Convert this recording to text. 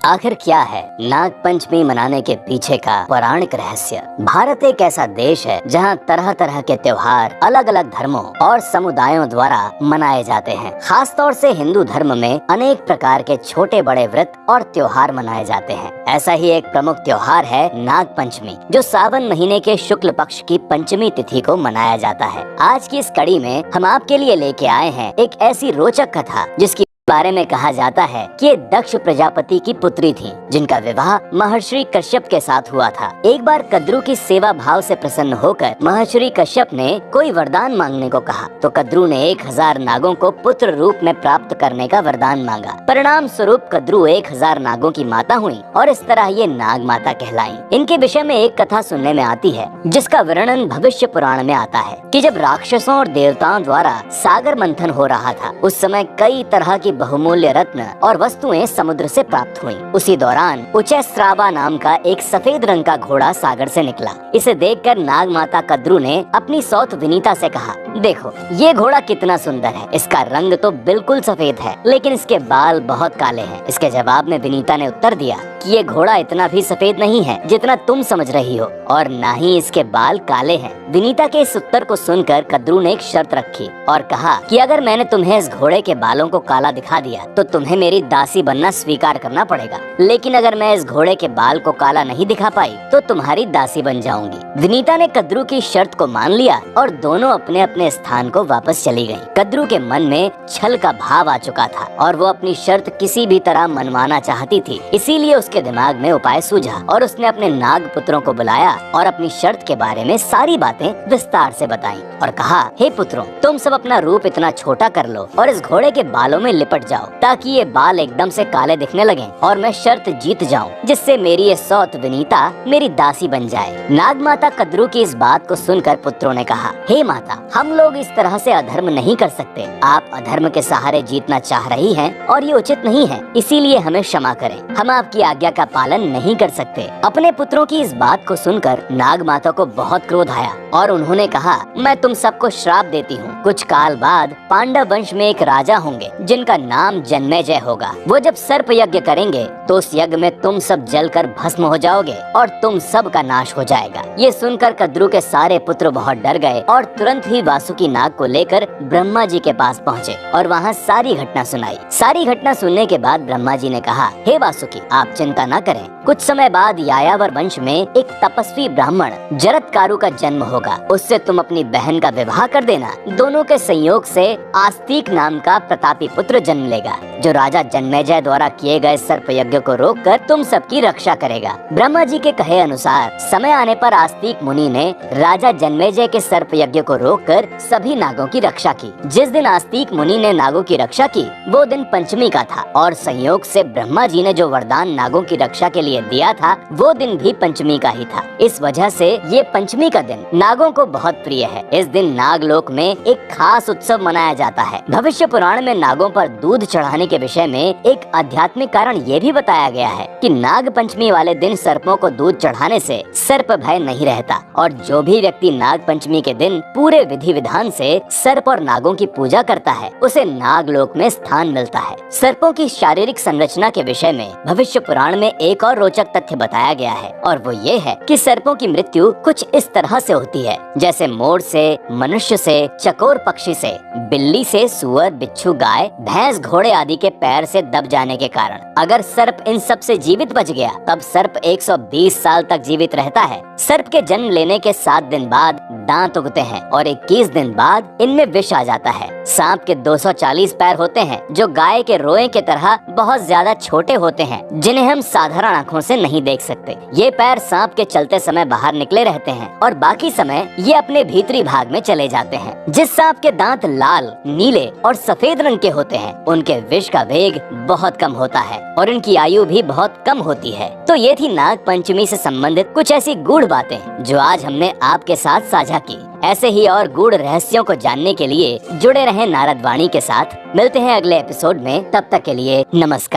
आखिर क्या है नाग पंचमी मनाने के पीछे का पौराणिक रहस्य। भारत एक ऐसा देश है जहाँ तरह तरह के त्योहार अलग अलग धर्मों और समुदायों द्वारा मनाए जाते हैं। खास तौर से हिंदू धर्म में अनेक प्रकार के छोटे बड़े व्रत और त्योहार मनाए जाते हैं। ऐसा ही एक प्रमुख त्योहार है नाग पंचमी, जो सावन महीने के शुक्ल पक्ष की पंचमी तिथि को मनाया जाता है। आज की इस कड़ी में हम आपके लिए लेके आए हैं एक ऐसी रोचक कथा जिसकी बारे में कहा जाता है कि ये दक्ष प्रजापति की पुत्री थी, जिनका विवाह महर्षि कश्यप के साथ हुआ था। एक बार कद्रू की सेवा भाव से प्रसन्न होकर महर्षि कश्यप ने कोई वरदान मांगने को कहा, तो कद्रू ने 1000 नागों को पुत्र रूप में प्राप्त करने का वरदान मांगा। परिणाम स्वरूप कद्रू 1000 नागों की माता हुई और इस तरह ये नाग माता कहलाई। इनके विषय में एक कथा सुनने में आती है, जिसका वर्णन भविष्य पुराण में आता है कि जब राक्षसों और देवताओं द्वारा सागर मंथन हो रहा था, उस समय कई तरह की बहुमूल्य रत्न और वस्तुएं समुद्र से प्राप्त हुईं। उसी दौरान उच्चैश्रावा नाम का एक सफेद रंग का घोड़ा सागर से निकला। इसे देखकर नाग माता कद्रू ने अपनी सौत विनीता से कहा, देखो ये घोड़ा कितना सुंदर है। इसका रंग तो बिल्कुल सफेद है, लेकिन इसके बाल बहुत काले हैं। इसके जवाब में विनीता ने उत्तर दिया कि ये घोड़ा इतना भी सफेद नहीं है जितना तुम समझ रही हो, और ना ही इसके बाल काले हैं। विनीता के इस उत्तर को सुनकर कद्रू ने एक शर्त रखी और कहा कि अगर मैंने तुम्हें इस घोड़े के बालों को काला दिखा दिया तो तुम्हें मेरी दासी बनना स्वीकार करना पड़ेगा, लेकिन अगर मैं इस घोड़े के बाल को काला नहीं दिखा पाई तो तुम्हारी दासी बन जाऊंगी। विनीता ने कद्रू की शर्त को मान लिया और दोनों अपने अपने स्थान को वापस चली गयी। कद्रू के मन में छल का भाव आ चुका था और वो अपनी शर्त किसी भी तरह मनवाना चाहती थी। इसीलिए उसके दिमाग में उपाय सूझा और उसने अपने नाग पुत्रों को बुलाया और अपनी शर्त के बारे में सारी बातें विस्तार से बताई और कहा, हे पुत्रों, तुम सब अपना रूप इतना छोटा कर लो और इस घोड़े के बालों में लिपट जाओ, ताकि ये बाल एकदम से काले दिखने लगे और मैं शर्त जीत जाऊं, जिससे मेरी ये सौत विनीता मेरी दासी बन जाए। नाग माता कद्रू की इस बात को सुनकर पुत्रों ने कहा, हे माता, हम लोग इस तरह से अधर्म नहीं कर सकते। आप अधर्म के सहारे जीतना चाह रही हैं और ये उचित नहीं है, इसीलिए हमें क्षमा करें। हम आपकी आज्ञा का पालन नहीं कर सकते। अपने पुत्रों की इस बात को सुनकर नाग माता को बहुत क्रोध आया और उन्होंने कहा, मैं तुम सबको श्राप देती हूँ। कुछ काल बाद पांडव वंश में एक राजा होंगे जिनका नाम जन्मेजय होगा। वो जब सर्प यज्ञ करेंगे तो उस यज्ञ में तुम सब जलकर भस्म हो जाओगे और तुम सब का नाश हो जाएगा। ये सुनकर कद्रू के सारे पुत्र बहुत डर गए और तुरंत ही वासुकी नाग को लेकर ब्रह्मा जी के पास पहुँचे और वहाँ सारी घटना सुनाई। सारी घटना सुनने के बाद ब्रह्मा जी ने कहा, हे वासुकी, आप चिंता न करें। कुछ समय बाद यायावर वंश में एक तपस्वी ब्राह्मण जरत्कारु का जन्म होगा। उससे तुम अपनी बहन का विवाह कर देना। दोनों के संयोग से आस्तिक नाम का प्रतापी पुत्र जन्म लेगा, जो राजा जन्मेजय द्वारा किए गए सर्प यज्ञ को रोककर तुम सबकी रक्षा करेगा। ब्रह्मा जी के कहे अनुसार समय आने पर आस्तिक मुनि ने राजा जन्मेजय के सर्प यज्ञ को रोककर सभी नागों की रक्षा की। जिस दिन आस्तिक मुनि ने नागों की रक्षा की वो दिन पंचमी का था और संयोग से ब्रह्मा जी ने जो वरदान नागों की रक्षा के लिए दिया था वो दिन भी पंचमी का ही था। इस वजह से ये पंचमी का दिन नागों को बहुत प्रिय है। इस दिन नागलोक में एक खास उत्सव मनाया जाता है। भविष्य पुराण में नागों पर दूध चढ़ाने के विषय में एक आध्यात्मिक कारण ये भी बताया गया है कि नाग पंचमी वाले दिन सर्पों को दूध चढ़ाने से सर्प भय नहीं रहता और जो भी व्यक्ति नाग पंचमी के दिन पूरे विधि विधान से सर्प और नागों की पूजा करता है उसे नागलोक में स्थान मिलता है। सर्पों की शारीरिक संरचना के विषय में भविष्य पुराण में एक और रोचक तथ्य बताया गया है और वो ये है कि सर्पों की मृत्यु कुछ इस तरह से होती है, जैसे मोर से, मनुष्य से, चकोर पक्षी से, बिल्ली से, सुअर, बिच्छू, गाय, भैंस, घोड़े आदि के पैर से दब जाने के कारण। अगर सर्प इन सब से जीवित बच गया तब सर्प 120 साल तक जीवित रहता है। सर्प के जन्म लेने के 7 दिन बाद दांत उगते हैं और 21 दिन बाद इनमें विष आ जाता है। सांप के 240 पैर होते हैं जो गाय के रोए के तरह बहुत ज्यादा छोटे होते हैं, जिन्हें हम साधारण आँखों से नहीं देख सकते। ये पैर सांप के चलते समय बाहर निकले रहते हैं और बाकी समय ये अपने भीतरी भाग में चले जाते हैं। जिस सांप के दांत लाल, नीले और सफेद रंग के होते हैं उनके विष का वेग बहुत कम होता है और इनकी आयु भी बहुत कम होती है। तो ये थी नाग पंचमी से संबंधित कुछ ऐसी गूढ़ बातें जो आज हमने आपके साथ साझा की। ऐसे ही और गूढ़ रहस्यों को जानने के लिए जुड़े रहें नारद वाणी के साथ। मिलते हैं अगले एपिसोड में, तब तक के लिए नमस्कार।